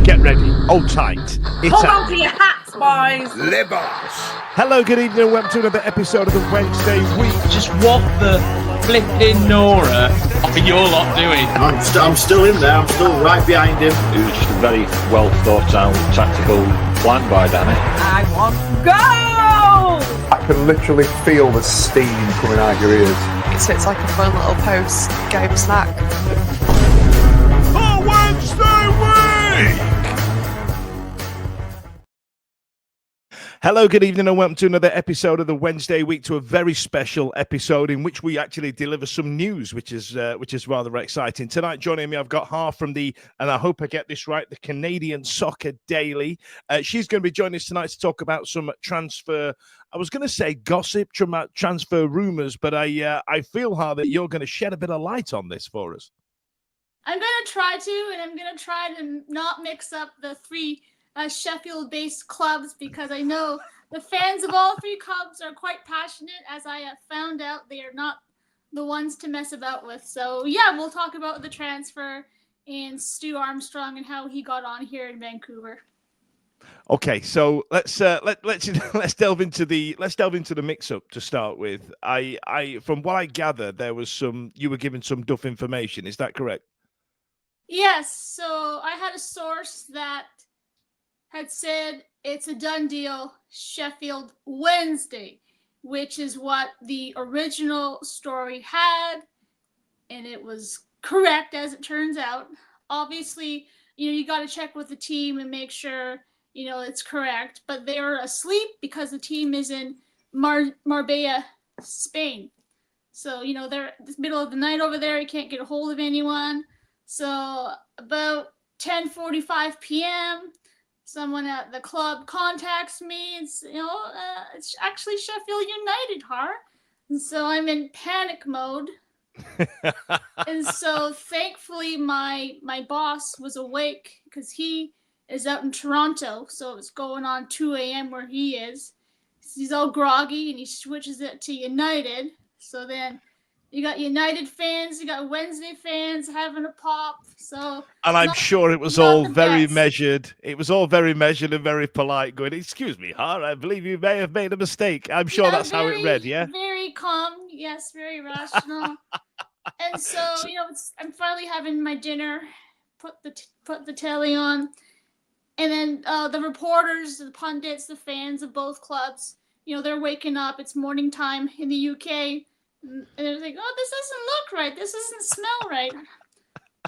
Get ready. Hold tight. Hold on to your hats, boys. Libos. Hello, good evening, and welcome to another episode of the Wednesday Week. Just what the flipping Nora are you lot doing? I'm still in there. I'm still right behind him. It was just a very well thought out tactical plan by Danny. I want to go! I can literally feel the steam coming out your ears. So it's like a fun little post-game snack. The Wednesday Week! Hello, good evening, and welcome to another episode of the Wednesday Week, to a very special episode in which we actually deliver some news, which is rather exciting. Tonight, joining me, I've got Har from and I hope I get this right, the Canadian Soccer Daily. She's going to be joining us tonight to talk about some transfer, I was going to say gossip, transfer rumours, but I feel, Har, that you're going to shed a bit of light on this for us. I'm going to try to, and I'm going to try to not mix up the three Sheffield-based clubs, because I know the fans of all three clubs are quite passionate, as I have found out they are not the ones to mess about with. So, yeah, we'll talk about the transfer and Stuart Armstrong and how he got on here in Vancouver. Okay, so let's delve into the mix-up to start with. I from what I gather, you were given some duff information. Is that correct? Yes. So I had a source that had said it's a done deal, Sheffield Wednesday, which is what the original story had, and it was correct as it turns out. Obviously, you got to check with the team and make sure it's correct, but they were asleep because the team is in Marbella, Spain. So they're in the middle of the night over there. You can't get a hold of anyone. So about 10:45 p.m. someone at the club contacts me. It's it's actually Sheffield United, Har. And so I'm in panic mode. And so thankfully my boss was awake, because he is out in Toronto, so it's going on 2 a.m. where he is. He's all groggy, and he switches it to United. So then you got United fans, you got Wednesday fans having a pop. And I'm sure it was all very measured. It was all very measured and very polite, going, "Excuse me, Har, I believe you may have made a mistake." I'm sure that's how it read, yeah? Very calm, yes, very rational. And so, I'm finally having my dinner, put the telly on, and then the reporters, the pundits, the fans of both clubs, they're waking up. It's morning time in the UK. And they're like, "Oh, this doesn't look right. This doesn't smell right."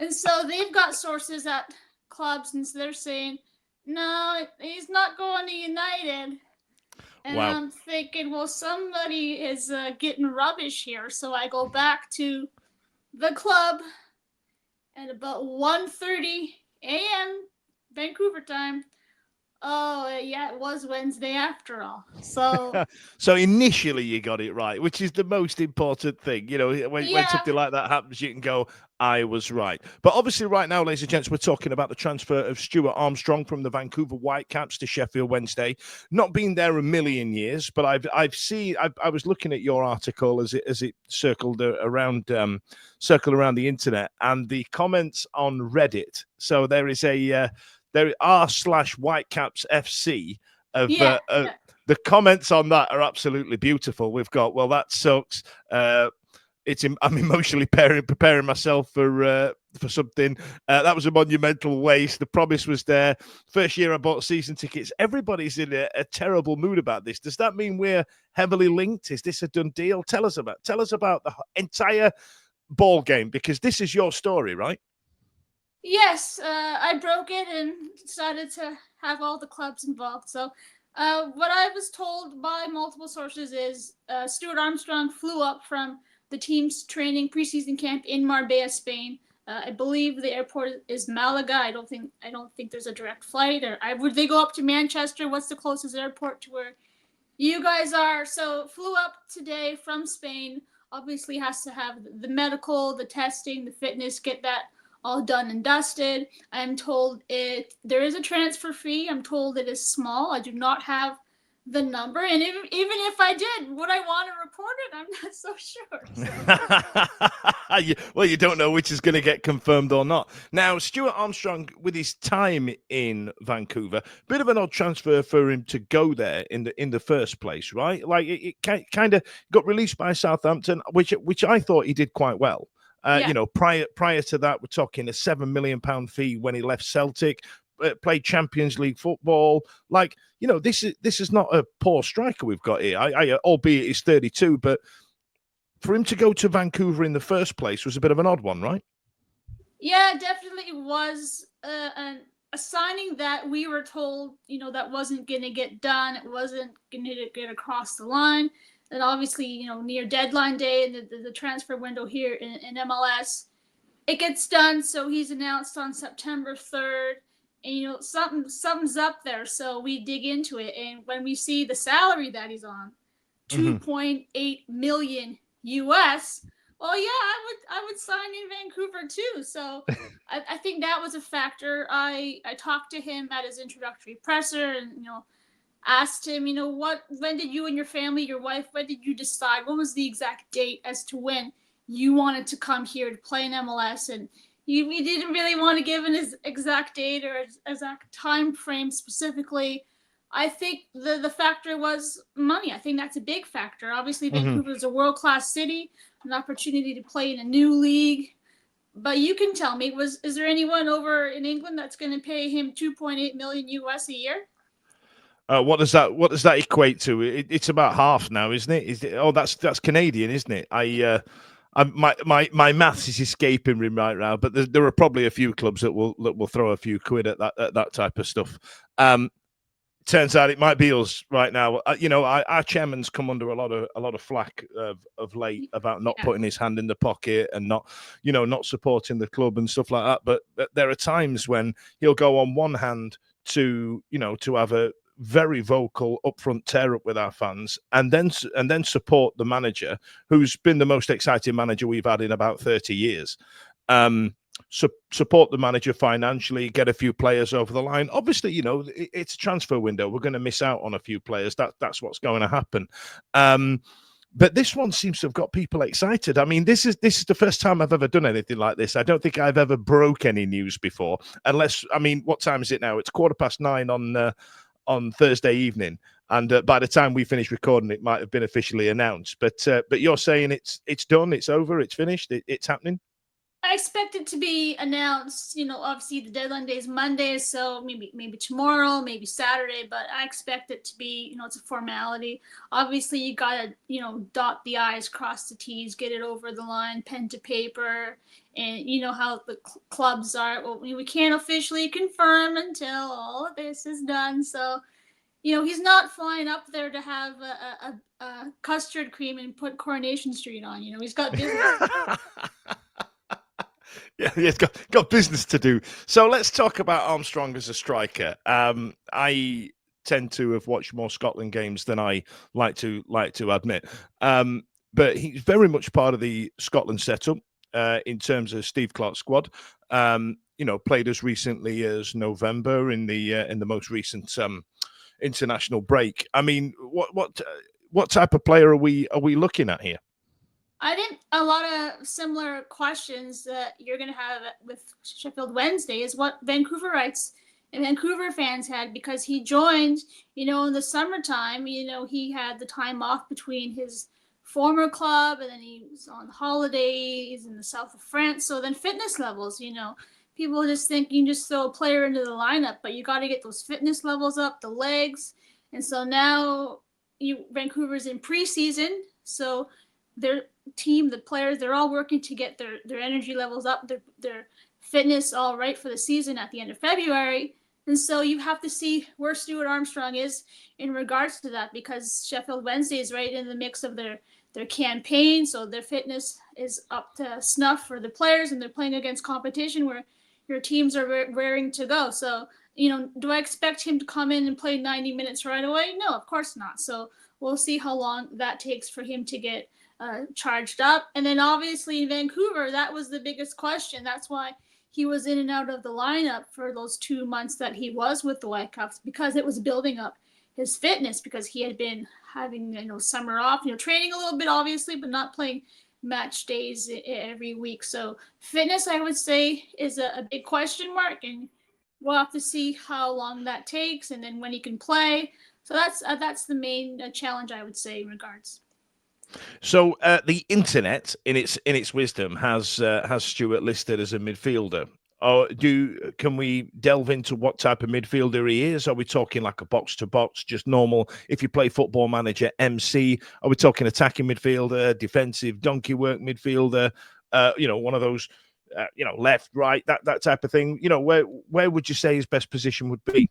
And so they've got sources at clubs, and so they're saying, "No, he's not going to United." And wow. I'm thinking, well, somebody is getting rubbish here. So I go back to the club at about 1:30 a.m. Vancouver time. Oh, yeah, it was Wednesday after all. So so initially you got it right, which is the most important thing. When something like that happens, you can go, "I was right." But obviously right now, ladies and gents, we're talking about the transfer of Stuart Armstrong from the Vancouver Whitecaps to Sheffield Wednesday. Not been there a million years, but I was looking at your article as it circled around the internet, and the comments on Reddit. So there is there are /Whitecaps FC of the comments on that are absolutely beautiful. We've got, "Well, that sucks. I'm emotionally preparing myself for something. That was a monumental waste. The promise was there. First year I bought season tickets." Everybody's in a terrible mood about this. Does that mean we're heavily linked? Is this a done deal? Tell us about the entire ball game, because this is your story, right? Yes, I broke it and decided to have all the clubs involved. So what I was told by multiple sources is Stuart Armstrong flew up from the team's training preseason camp in Marbella, Spain. I believe the airport is Malaga. I don't think there's a direct flight. Or would they go up to Manchester? What's the closest airport to where you guys are? So flew up today from Spain. Obviously has to have the medical, the testing, the fitness, get that all done and dusted. I'm told there is a transfer fee. I'm told it is small. I do not have the number, and even if I did, would I want to report it? I'm not so sure. Well, you don't know which is going to get confirmed or not. Now, Stuart Armstrong, with his time in Vancouver, bit of an odd transfer for him to go there in the first place, right? Like it kind of got released by Southampton, which I thought he did quite well. Yeah. You know, prior to that, we're talking a £7 million fee when he left Celtic. Played Champions League football. Like, you know, this is not a poor striker we've got here. Albeit he's 32, but for him to go to Vancouver in the first place was a bit of an odd one, right? Yeah, definitely was a signing that we were told, that wasn't going to get done. It wasn't going to get across the line. And obviously, near deadline day and the transfer window here in MLS, it gets done. So he's announced on September 3rd. And, something's up there. So we dig into it. And when we see the salary that he's on, 2.8 million US. Oh yeah, I would sign in Vancouver too. So I think that was a factor. I talked to him at his introductory presser and asked him, when did you and your family, your wife, when did you decide? What was the exact date as to when you wanted to come here to play in MLS? And we didn't really want to give an exact date or exact time frame specifically. I think the factor was money. I think that's a big factor. Obviously, Vancouver is a world-class city, an opportunity to play in a new league. But you can tell me, is there anyone over in England that's going to pay him 2.8 million US a year? What does that equate to? It's about half now, isn't it? Oh, that's Canadian, isn't it? My maths is escaping me right now, but there are probably a few clubs that will throw a few quid at that type of stuff. Turns out it might be us right now. Our chairman's come under a lot of flack of late about not putting his hand in the pocket and not supporting the club and stuff like that. But there are times when he'll go on one hand to have a very vocal upfront tear up with our fans and then support the manager who's been the most exciting manager we've had in about 30 years. Support the manager financially, get a few players over the line. Obviously, it's a transfer window. We're going to miss out on a few players. That's what's going to happen. But this one seems to have got people excited. I mean, this is the first time I've ever done anything like this. I don't think I've ever broke any news before, what time is it now? It's 9:15 on Thursday evening. And by the time we finish recording, it might have been officially announced. But you're saying it's done, it's over, it's finished, it's happening? I expect it to be announced, obviously the deadline day is Monday, so maybe tomorrow, maybe Saturday, but I expect it to be, it's a formality. Obviously, you got to, dot the I's, cross the T's, get it over the line, pen to paper, and you know how the clubs are. Well, we can't officially confirm until all of this is done, so, he's not flying up there to have a custard cream and put Coronation Street on, he's got business. Yeah, he's got business to do. So let's talk about Armstrong as a striker. I tend to have watched more Scotland games than I like to admit. But he's very much part of the Scotland setup in terms of Steve Clark's squad. Played as recently as November in the most recent international break. I mean, what type of player are we looking at here? I think a lot of similar questions that you're going to have with Sheffield Wednesday is what Vancouverites and Vancouver fans had, because he joined, in the summertime, he had the time off between his former club and then he was on holidays in the south of France. So then fitness levels, people just think you can just throw a player into the lineup, but you got to get those fitness levels up, the legs. And so now Vancouver's in preseason. So their team, the players, they're all working to get their energy levels up, their fitness all right for the season at the end of February. And so you have to see where Stuart Armstrong is in regards to that, because Sheffield Wednesday is right in the mix of their campaign. So their fitness is up to snuff for the players, and they're playing against competition where your teams are raring to go. So, do I expect him to come in and play 90 minutes right away? No, of course not. So we'll see how long that takes for him to get charged up. And then obviously in Vancouver, that was the biggest question. That's why he was in and out of the lineup for those 2 months that he was with the Whitecaps, because it was building up his fitness, because he had been having summer off, training a little bit obviously, but not playing match days every week. So fitness, I would say, is a big question mark, and we'll have to see how long that takes, and then when he can play. So that's the main challenge, I would say, in regards. So the internet, in its wisdom, has Stuart listed as a midfielder. Or can we delve into what type of midfielder he is? Are we talking like a box to box, just normal? If you play Football Manager MC, are we talking attacking midfielder, defensive donkey work midfielder? One of those, left, right, that type of thing. Where would you say his best position would be?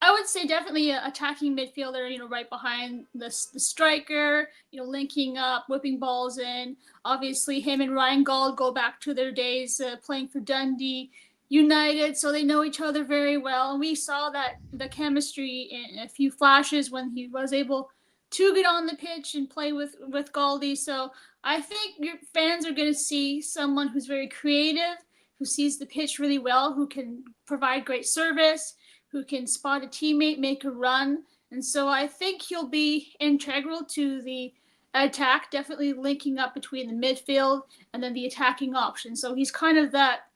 I would say definitely an attacking midfielder, right behind the striker, linking up, whipping balls in. Obviously, him and Ryan Gauld go back to their days playing for Dundee United, so they know each other very well. And we saw that the chemistry in a few flashes when he was able to get on the pitch and play with Gauldy. So I think your fans are going to see someone who's very creative, who sees the pitch really well, who can provide great service, who can spot a teammate, make a run. And so I think he'll be integral to the attack, definitely linking up between the midfield and then the attacking option. So he's kind of that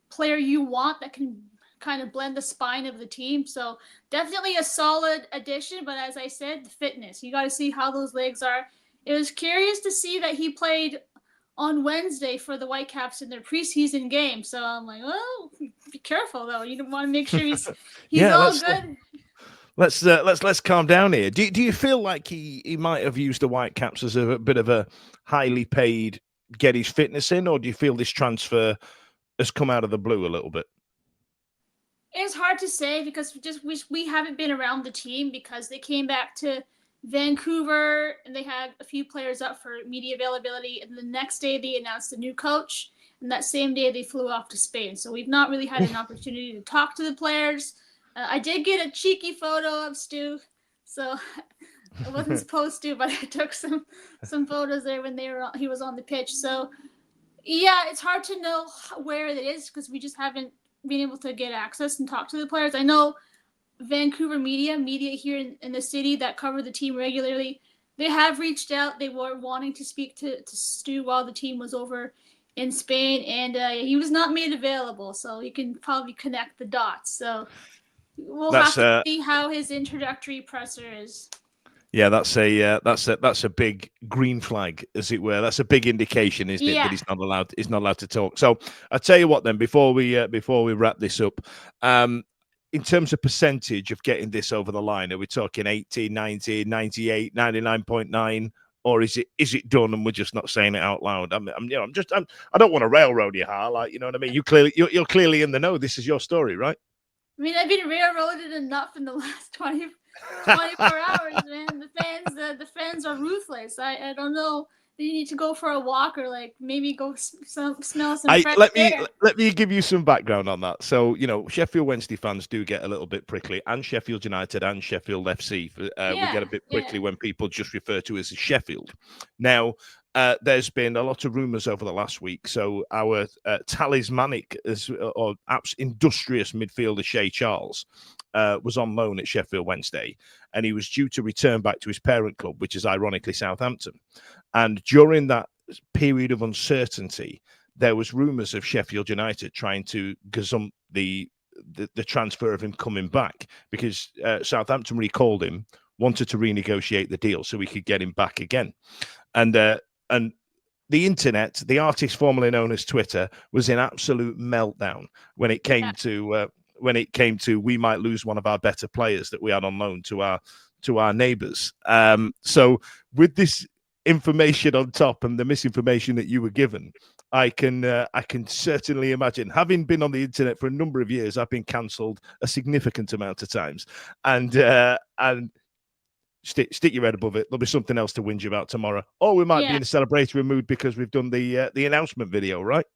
player you want that can kind of blend the spine of the team. So definitely a solid addition. But as I said, the fitness, you got to see how those legs are. It was curious to see that he played on Wednesday for the Whitecaps in their preseason game. So I'm like, well, be careful though. You don't want to make sure he's all good. Let's calm down here. Do you feel like he might have used the Whitecaps as a bit of a highly paid get his fitness in, or do you feel this transfer has come out of the blue a little bit? It's hard to say because we haven't been around the team because they came back to Vancouver and they had a few players up for media availability, and the next day they announced a new coach, and that same day they flew off to Spain. So we've not really had an opportunity to talk to the players. I did get a cheeky photo of Stu, so I wasn't supposed to, but I took some photos there when he was on the pitch. So yeah, it's hard to know where it is because we just haven't been able to get access and talk to the players. I know Vancouver media here in the city that cover the team regularly, they have reached out. They were wanting to speak to Stu while the team was over in Spain, and he was not made available, so you can probably connect the dots. So we'll have to see how his introductory presser is. Yeah, that's a big green flag, as it were. That's a big indication, isn't it, that he's not allowed to talk. So I'll tell you what then, before we wrap this up, in terms of percentage of getting this over the line, are we talking 80, 90, 98, 99.9, or is it done and we're just not saying it out loud? I don't want to railroad you, Har, like, you know what I mean? You're clearly in the know. This is your story, right? I mean, I've been railroaded enough in the last 24 hours, man. The fans are ruthless. I don't know. You need to go for a walk or like maybe go smell some fresh air. Let me give you some background on that. So, Sheffield Wednesday fans do get a little bit prickly, and Sheffield United and Sheffield FC. We get a bit prickly when people just refer to us as Sheffield. Now, there's been a lot of rumours over the last week. So our talismanic or perhaps industrious midfielder Shea Charles was on loan at Sheffield Wednesday, and he was due to return back to his parent club, which is ironically Southampton. And during that period of uncertainty, there was rumours of Sheffield United trying to gazump the transfer of him coming back because Southampton recalled him, wanted to renegotiate the deal so we could get him back again. And the internet, the artist formerly known as Twitter, was in absolute meltdown when it came to we might lose one of our better players that we had on loan to our neighbours. So with this information on top and the misinformation that you were given, I can certainly imagine, having been on the internet for a number of years, I've been cancelled a significant amount of times, and stick your head above it. There'll be something else to whinge about tomorrow, or we might be in a celebratory mood because we've done the announcement video, right?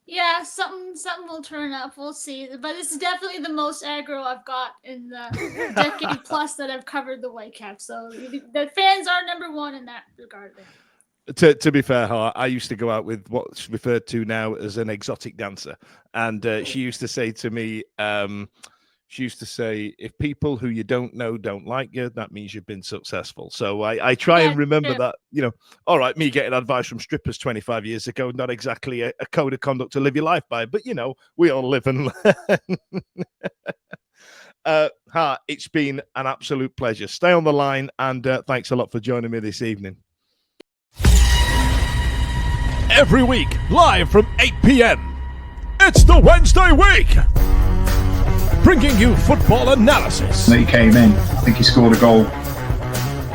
Yeah, something will turn up. We'll see. But this is definitely the most aggro I've got in the decade plus that I've covered the Whitecaps. So the fans are number one in that regard. To be fair, I used to go out with what's referred to now as an exotic dancer, and she used to say to me, she used to say, if people who you don't know don't like you, that means you've been successful. So I try and remember that, all right, me getting advice from strippers 25 years ago, not exactly a code of conduct to live your life by, but, we all live and learn. It's been an absolute pleasure. Stay on the line, and thanks a lot for joining me this evening. Every week, live from 8 p.m, it's the Wednesday Week, bringing you football analysis. He came in, I think he scored a goal.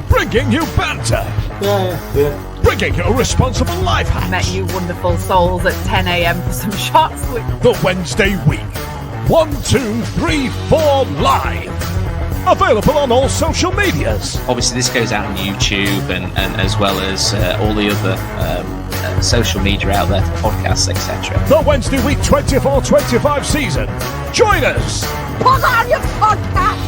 Bringing you banter. Yeah. Bringing you responsible life hacks. Met you wonderful souls at 10 a.m. for some shots. The Wednesday Week. 1, 2, 3, 4 live. Available on all social medias. Obviously, this goes out on YouTube and as well as all the other social media out there for podcasts, etc. The Wednesday Week 24-25 season. Join us. Put on your podcast.